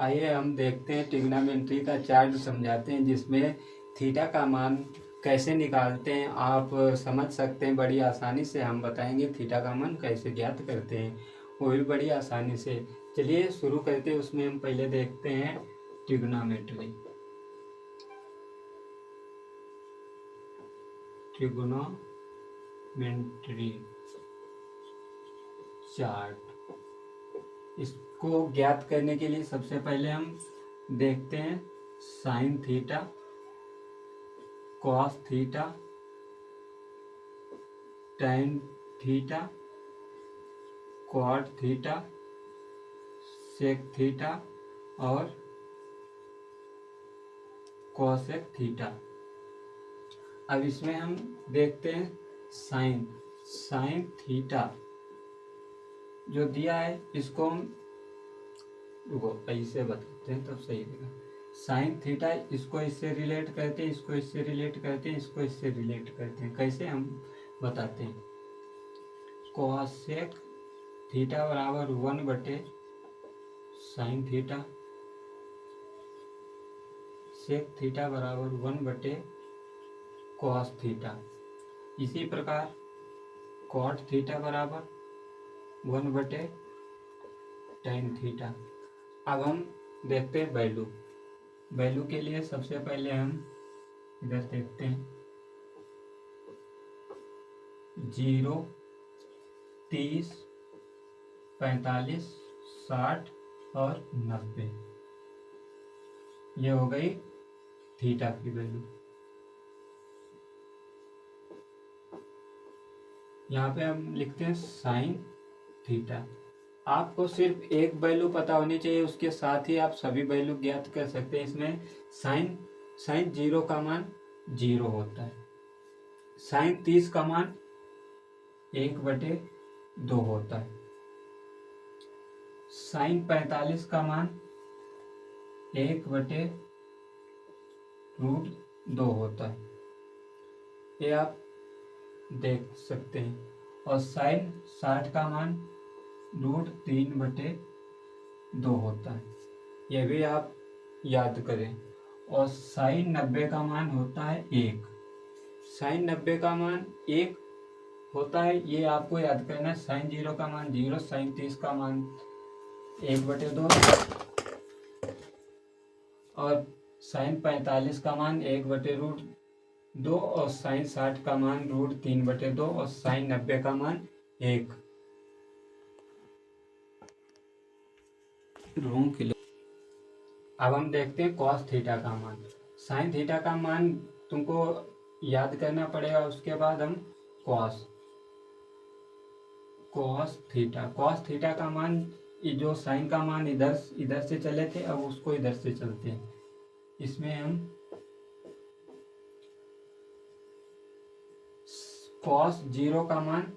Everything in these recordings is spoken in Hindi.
आइए हम देखते हैं ट्रिग्नोमेट्री का चार्ट समझाते हैं जिसमें थीटा का मान कैसे निकालते हैं। आप समझ सकते हैं, बड़ी आसानी से हम बताएंगे थीटा का मान कैसे ज्ञात करते हैं, वो भी बड़ी आसानी से। चलिए शुरू करते हैं। उसमें हम पहले देखते हैं ट्रिग्नोमेट्री चार्ट। इसको ज्ञात करने के लिए सबसे पहले हम देखते हैं sine theta, cos theta, tan theta, cot theta, sec theta और कॉसेक थीटा। अब इसमें हम देखते हैं साइन थीटा जो दिया है, इसको हम ऐसे बताते हैं तब सही रहेगा। साइन थीटा, इसको इससे रिलेट करते हैं, इसको इससे रिलेट करते हैं, इसको इससे रिलेट करते हैं। कैसे हम बताते हैं? कॉसेक थीटा बराबर 1/साइन थीटा, सेक थीटा बराबर 1/कॉस थीटा। इसी प्रकार कॉट थीटा बराबर 1/टैन थीटा। अब हम देखते हैं वैल्यू के लिए सबसे पहले हम इधर देखते हैं 0, 30, 45, 60 और 90। ये हो गई थीटा की वैल्यू। यहाँ पे हम लिखते हैं साइन थीटा। आपको सिर्फ एक वैल्यू पता होनी चाहिए, उसके साथ ही आप सभी वैल्यू ज्ञात कर सकते हैं। इसमें साइन 0 का मान 0 होता है, साइन 30 का मान 1/2 होता है, साइन 45 का मान 1/√2 होता है। ये आप देख सकते हैं। और साइन 60 का मान √3/2 होता है, यह भी आप याद करें। और साइन 90 का मान होता है 1। साइन 90 का मान 1 होता है, ये आपको याद करना है। साइन 0 का मान 0, साइन 30 का मान 1/2 और साइन 45 का मान 1/√2 और साइन 60 का मान √3/2 और साइन 90 का मान 1। अब हम देखते हैं कॉस थीटा का मान। साइन थीटा का मान तुमको याद करना पड़ेगा। उसके बाद हम कॉस थीटा का मान, जो साइन का मान इधर से चले थे, अब उसको इधर से चलते हैं। इसमें हम कॉस 0 का मान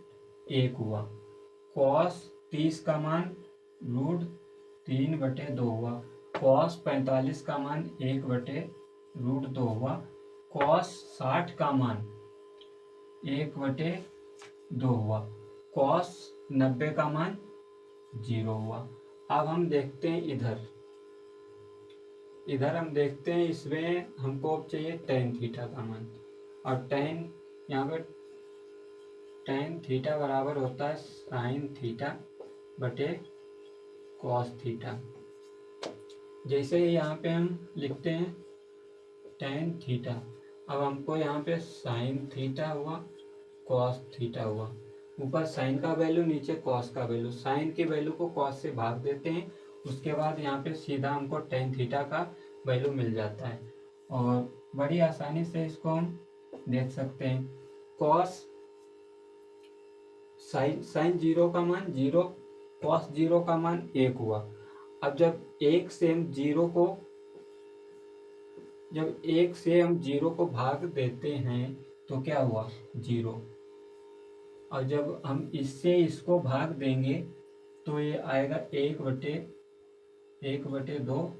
1 हुआ, कॉस 30 का मान √3/2 हुआ, कॉस 45 का मान 1/√2 हुआ, कॉस 60 का मान 1/2 हुआ, कॉस 90 का मान 0 हुआ। अब हम देखते हैं इधर हम देखते हैं, इसमें हमको चाहिए टैन थीटा का मान। और यहाँ पर टैन थीटा बराबर होता है साइन थीटा बटे कॉस थीटा। जैसे ही यहाँ पे हम लिखते हैं टैन थीटा, अब हमको यहाँ पे साइन थीटा हुआ, कॉस थीटा हुआ। ऊपर साइन का वैल्यू, नीचे कॉस का वैल्यू। साइन की वैल्यू को कॉस से भाग देते हैं, उसके बाद यहाँ पे सीधा हमको टैन थीटा का वैल्यू मिल जाता है। और बड़ी आसानी से इसको हम देख सकते हैं। कॉस साइन 0 का मान 0, कॉस 0 का मान 1 हुआ। अब जब 1 से हम 0 को भाग देते हैं तो क्या हुआ? 0। और जब हम इससे इसको भाग देंगे तो ये आएगा 1/2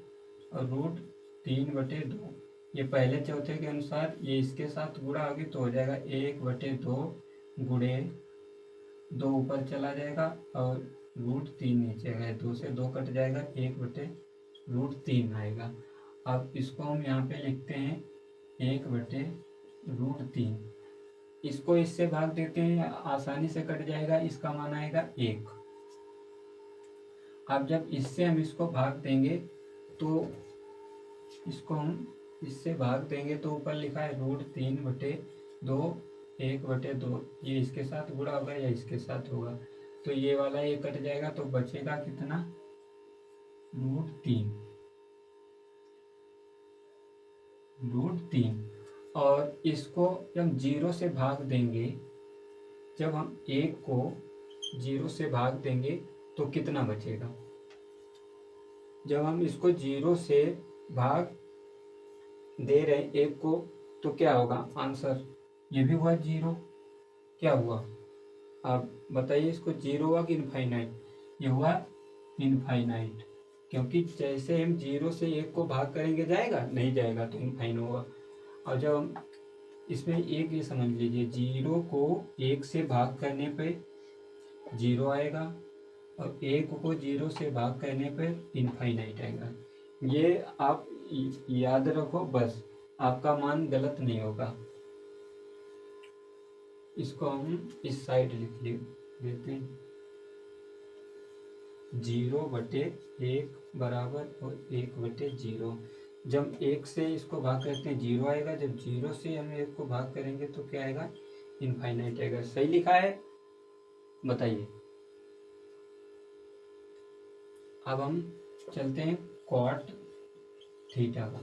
और √3/2। ये पहले चौथे के अनुसार ये इसके साथ गुणा होगी तो हो जाएगा 1/2 गुणे 2 ऊपर चला जाएगा और √3 नीचे गए, 2 से 2 कट जाएगा, 1/2 √3 आएगा। अब इसको हम यहाँ पे लिखते हैं 1/√3। इसको इससे भाग देते हैं, आसानी से कट जाएगा, इसका मान आएगा 1। अब जब इससे हम इसको भाग देंगे तो इसको हम इससे भाग देंगे तो ऊपर लिखा है √3/2 1/2। ये इसके साथ गुणा होगा या इसके साथ होगा, तो ये वाला ये कट जाएगा, तो बचेगा कितना, √3। और इसको जब 0 से भाग देंगे, जब हम 1 को 0 से भाग देंगे तो कितना बचेगा। जब हम इसको 0 से भाग दे रहे हैं 1 को, तो क्या होगा आंसर, ये भी हुआ 0, क्या हुआ, आप बताइए, इसको 0 हुआ कि इनफाइनाइट, ये हुआ इनफाइनाइट, क्योंकि जैसे हम 0 से 1 को भाग करेंगे जाएगा, नहीं जाएगा, तो इनफाइन होगा। और जब हम इसमें एक ये समझ लीजिए, 0 को 1 से भाग करने पे 0 आएगा, और 1 को 0 से भाग करने पे इनफाइनाइट आएगा। ये आप याद रखो, बस आपका मान गलत नहीं होगा। इसको हम इस साइड लिख लेते हैं, 0/1 बराबर और 1/0। जब 1 से इसको भाग करते हैं 0 आएगा, जब 0 से हम 1 को भाग करेंगे तो क्या आएगा, इनफाइनाइट आएगा। सही लिखा है, बताइए। अब हम चलते हैं cot थीटा का।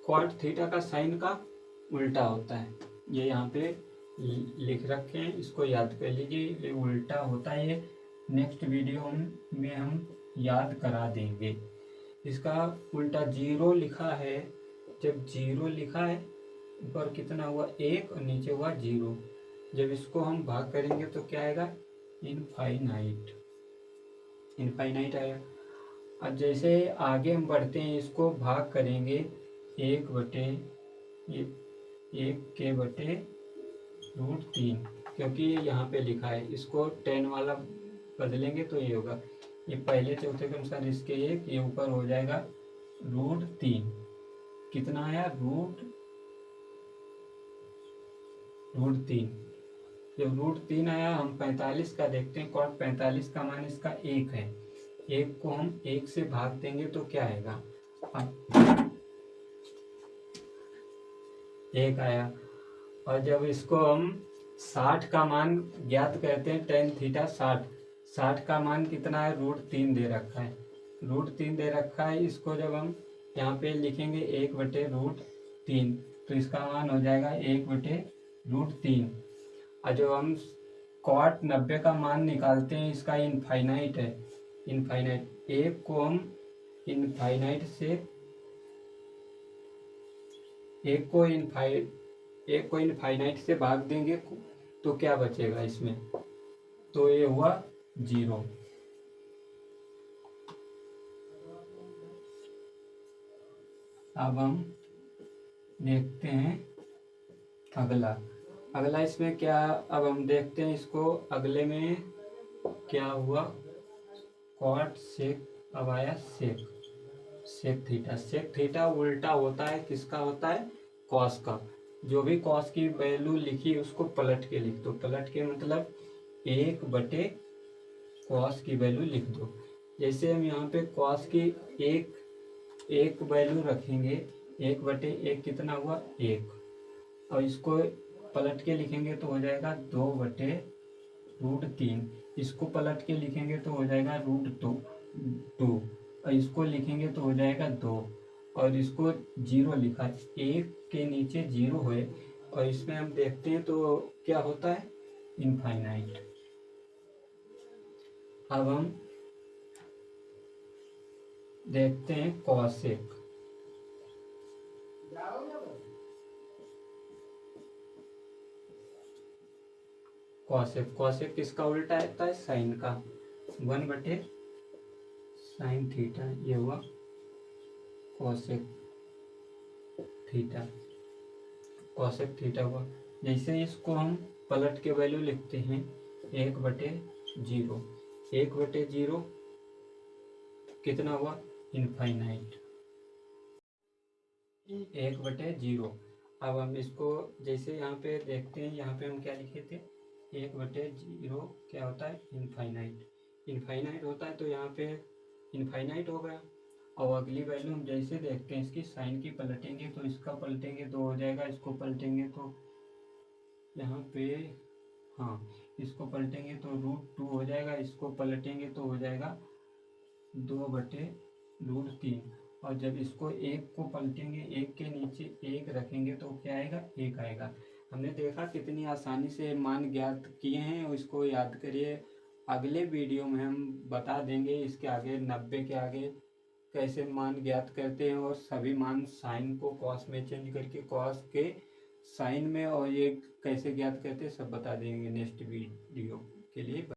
cot थीटा का साइन का उल्टा होता है, ये यहाँ पे लिख रखे हैं, इसको याद कर लीजिए, ये उल्टा होता है। ये नेक्स्ट वीडियो में हम याद करा देंगे। इसका उल्टा 0 लिखा है, जब 0 लिखा है, ऊपर कितना हुआ 1 और नीचे हुआ 0, जब इसको हम भाग करेंगे तो क्या आएगा, इनफाइनाइट, इनफाइनाइट आएगा। अब जैसे आगे हम बढ़ते हैं, इसको भाग करेंगे 1/1 क्योंकि ये यहाँ पे लिखा है, इसको 10 वाला बदलेंगे तो ये होगा, ये पहले चौथे क्रम अनुसार इसके 1, ये ऊपर हो जाएगा √3, कितना आया, √3। जब √3 आया, हम 45 का देखते हैं, cot 45 का मान इसका 1 है, 1 को हम 1 से भाग देंगे तो क्या आएगा, अब 1 आया। और जब इसको हम 60 का मान ज्ञात करते हैं, tan थीटा 60 का मान कितना है, √3 दे रखा है, √3 दे रखा है। इसको जब हम यहाँ पे लिखेंगे 1/√3, तो इसका मान हो जाएगा 1/√3। और जब हम cot 90 का मान निकालते हैं, इसका इनफाइनाइट है, इनफाइनाइट, 1 को हम इनफाइनाइट से 1 को इनफाइनाइट से भाग देंगे तो क्या बचेगा इसमें, तो ये हुआ 0। अब हम देखते हैं अगला इसमें क्या, अब हम देखते हैं इसको, अगले में क्या हुआ, cot sec, अब आया sec थीटा। sec थीटा उल्टा होता है, किसका होता है, cos का। जो भी cos की वैल्यू लिखी उसको पलट के लिख दो, पलट के मतलब 1/cos की वैल्यू लिख दो। जैसे हम यहाँ पे cos की एक वैल्यू रखेंगे, 1/1 कितना हुआ 1, और इसको पलट के लिखेंगे तो हो जाएगा 2/√3, इसको पलट के लिखेंगे तो हो जाएगा √2, और इसको लिखेंगे तो हो जाएगा 2, और इसको 0 लिखा है, 1 के नीचे 0 है, और इसमें हम देखते हैं तो क्या होता है, इनफाइनाइट। अब हम देखते हैं cosec। cosec किसका उल्टा आता है, साइन का, 1/sin थीटा, ये हुआ cosec थीटा हुआ। जैसे इसको हम पलट के वैल्यू लिखते हैं 1/0, 1/0 कितना हुआ, इनफाइनाइट। 1/0। अब हम इसको जैसे यहाँ पे देखते हैं, यहाँ पे हम क्या लिखे थे, 1/0 क्या होता है, इनफाइनाइट। इनफाइनाइट होता है तो यहाँ पे इनफाइनाइट हो गया। और अगली वैल्यू हम जैसे देखते हैं, इसकी साइन की पलटेंगे तो इसका पलटेंगे तो हो जाएगा, इसको पलटेंगे तो यहाँ पे, हाँ, इसको पलटेंगे तो √2 हो जाएगा, इसको पलटेंगे तो हो जाएगा 2/√3। और जब इसको एक को पलटेंगे, एक के नीचे एक रखेंगे तो क्या आएगा, 1 आएगा। हमने देखा कितनी आसानी से मान ज्ञात किए हैं, उसको याद करिए। अगले वीडियो में हम बता देंगे इसके आगे 90 के आगे कैसे मान ज्ञात करते हैं, और सभी मान साइन को कॉस में चेंज करके कॉस के साइन में, और ये कैसे ज्ञात करते हैं सब बता देंगे नेक्स्ट वीडियो के लिए।